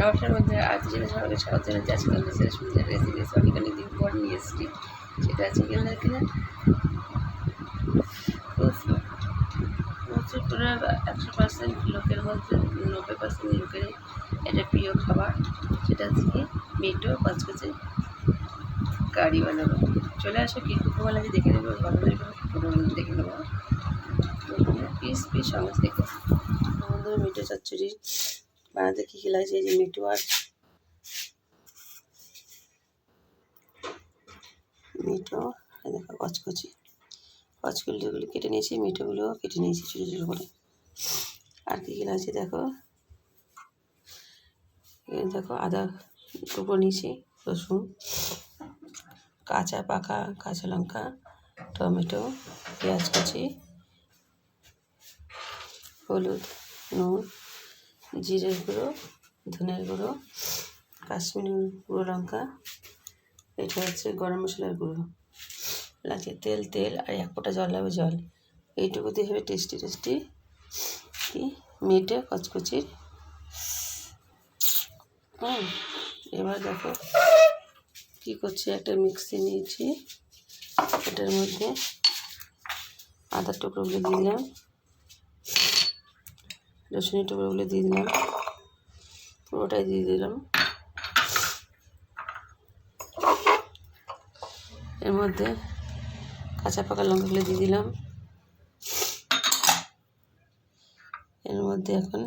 নমস্কার বন্ধুরা, আজ যেটা সকালে সকাল জন্য আজকাল দেশের সুন্দর রেসিপি অনেক দিন পর নিয়ে এসেছি। সেটা চিকেন কিনা প্রচুর তোরা 100% লোকের মধ্যে 90% লোকের এটা প্রিয় খাবার। সেটা আজকে মিটো কচকচে কারি বানাবো। চলে আসো কী কী বানাবি দেখে নেবো, ভালো দেখে নেবো পিস পিস সমস্ত দেখো। আমাদের মিটো চচ্চড়ি বানাতে কী কী লাগছে, এই যে মিটো আর মিটো দেখো কচকুলিগুলো কেটে নিয়েছি, মিটোগুলো কেটে নিয়েছি ছোটো ছোটো করে। আর কী কী লাগছে দেখো, দেখো আদা টুকরো নিয়েছি, রসুন, পাকা কাঁচা লঙ্কা, টমেটো, পেঁয়াজ কুচি, হলুদ, নুন, জিরের গুঁড়ো, ধনের গুঁড়ো, কাশ্মীরি গুঁড়ো লঙ্কা, এটা হচ্ছে গরম মশলার গুঁড়ো, লাগছে তেল আর 1 ফোঁটা জল লাগবে, জল। এইটুকু দিয়ে হবে টেস্টি কি মিটে কচকচির। এবার দেখো কী করছি, একটা মিক্সি নিয়েছি, এটার মধ্যে আদার টুকরোগুলো দিয়ে দিলাম, রসুনের টুকরোগুলো দিয়ে দিলাম, পুরোটাই দিয়ে দিলাম। এর মধ্যে কাঁচা পাকা লঙ্কাগুলো দিয়ে দিলাম। এর মধ্যে এখন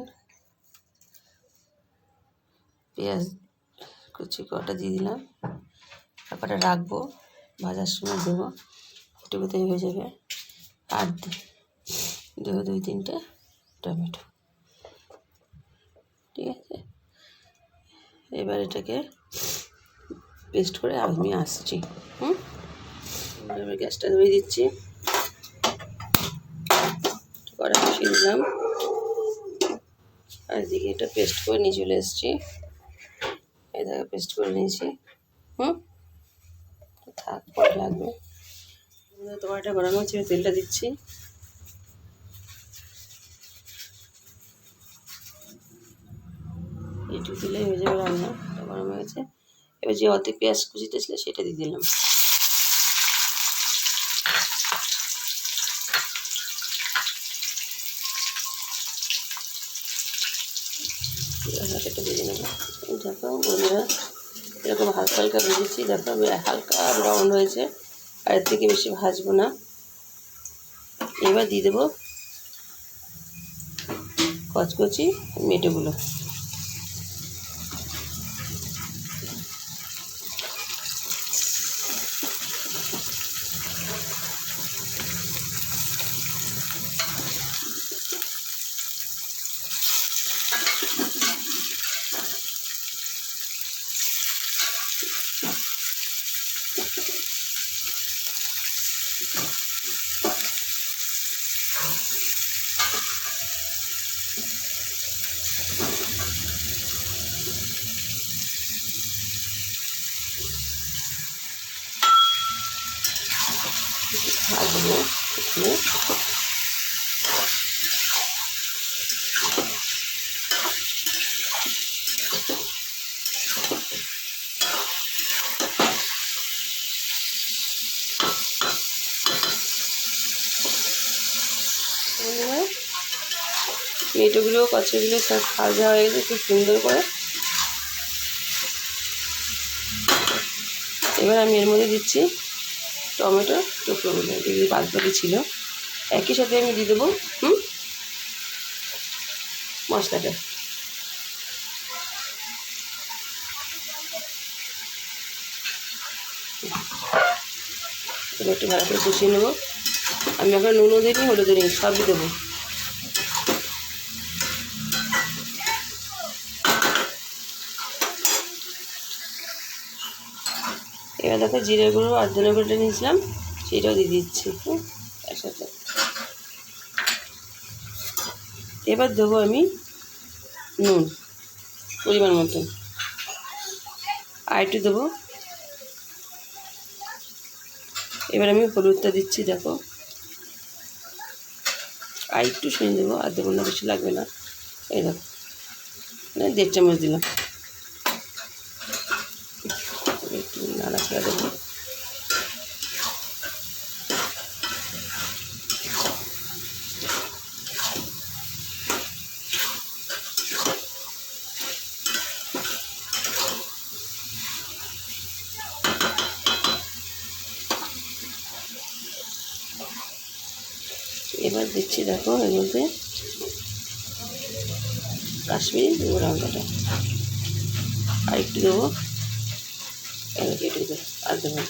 পেঁয়াজ কুচি কটা দিয়ে দিলাম, আর কটা রাখবো, ভাজার সময় দেবো, এটুকুতেই হয়ে যাবে। আর দেবো 2-3টে টমেটো, ঠিক আছে। এবার এটাকে পেস্ট করে আমি আসছি। এবার গ্যাসটা ধরিয়ে দিচ্ছি, কড়াই বসিয়ে দিলাম, আর এদিকে এটা পেস্ট করে নিয়ে চলে এসেছি। এটাকে পেস্ট করে নিয়েছি। থাক, পরে লাগবে। তোমার এটা গরম হচ্ছে, আমি তেলটা দিচ্ছি। এইটুকু দিলেই হয়ে যাবে রান্না, গরম হয়ে গেছে। এবার যে অর্ধেক পেঁয়াজ কুচিতে ছিল সেটা দিয়ে দিলাম। হালকাটা ভেজে নেবো। দেখো বন্ধুরা, এরকম হালকা হালকা ভেজেছি, দেখো হালকা ব্রাউন হয়েছে, আর এর থেকে বেশি ভাজবো না। এবার দিয়ে দেবো কচকচি মেটেগুলো। ভাজবো এখানে। মেটোগুলো কচুগুলো সব ভাজা হয়ে গেছে খুব সুন্দর করে। এবার আমি এর মধ্যে দিচ্ছি টমেটো টুকরোগুলো, যেগুলি বাদবাকি ছিল, একই সাথে আমি দিয়ে দেবো মশলাটা। এবার একটু ভালো করে কষিয়ে নেবো। আমি এখন নুনও দিইনি, হলুদও দিইনি, সবই দেবো। এবার দেখো জিরে গুঁড়ো আর ধনে গুঁড়োটা নিয়েছিলাম, সেটাও দিয়ে দিচ্ছি একসাথে। এবার দেবো আমি নুন পরিমাণ মতন, আর একটু দেবো। এবার আমি হলুদটা দিচ্ছি, দেখো আর একটু শুনে দেবো, আর দেবো না, বেশি লাগবে না। এই দেখো 1.5 চামচ দিলাম। এবার দিচ্ছি দেখো এর মধ্যে কাশ্মীরি লঙ্কাটা আর একটু দেবো, কেটে দেবো আর দেবো।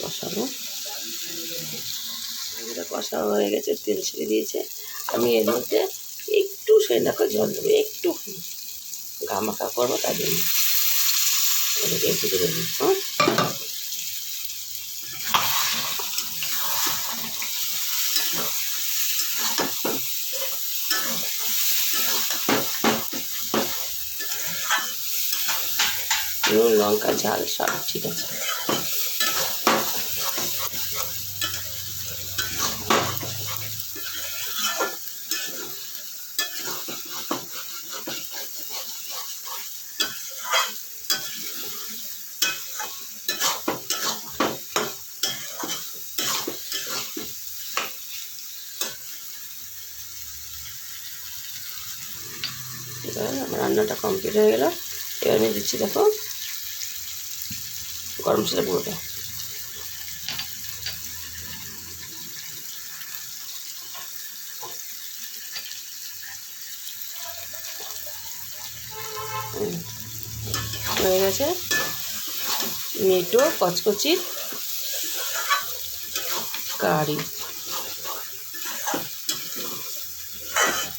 কষাবো, এটা কষা হয়ে গেছে, তেল ছেড়ে দিয়েছে। আমি এর মধ্যে একটু সেনাকে জল দেবো, একটু গামাখা করবো, তার জন্য এটাকে একটু দেবো। হ্যাঁ, নুন লঙ্কা ঝাল সব ঠিক আছে। এবার আমার রান্নাটা কমপ্লিট হয়ে গেল। এবার আমি দিচ্ছি দেখো গরম মশলা পুরোটা। হয়ে গেছে মেটো কচকচির কারি।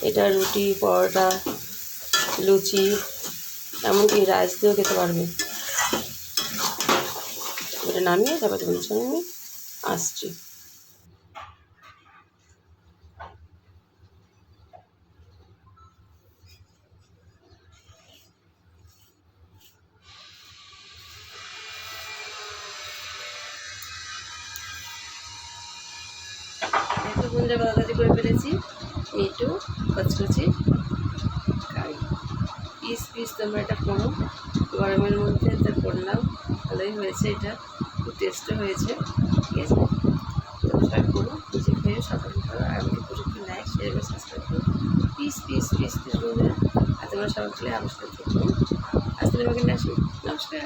এটা রুটি, পরোটা, লুচি, এমনকি রাইস দিয়েও খেতে পারবে। এটা নামিয়ে তারপর তোমাদের সঙ্গে আমি আসছি। একটু গুঁজে ভাজি করে ফেলেছি মেটো কচকচি কারি। পিস পিস তোমরা এটা করো, গরমের মধ্যে এটা করলাম, ভালোই হয়েছে, এটা খুব টেস্টও হয়েছে। ঠিক আছে, তোমরা সবাই করো, নিজে খেয়ে সকালে করো, আর আমাকে প্রযুক্তি নেয় সেভাবে সাবস্ক্রাইব করো। পিস পিস পিস পিস বন্ধুরা, আর তোমরা সবাই খেলে আমার সাথে থাকবো। আজ তোমাকে আসি, নমস্কার।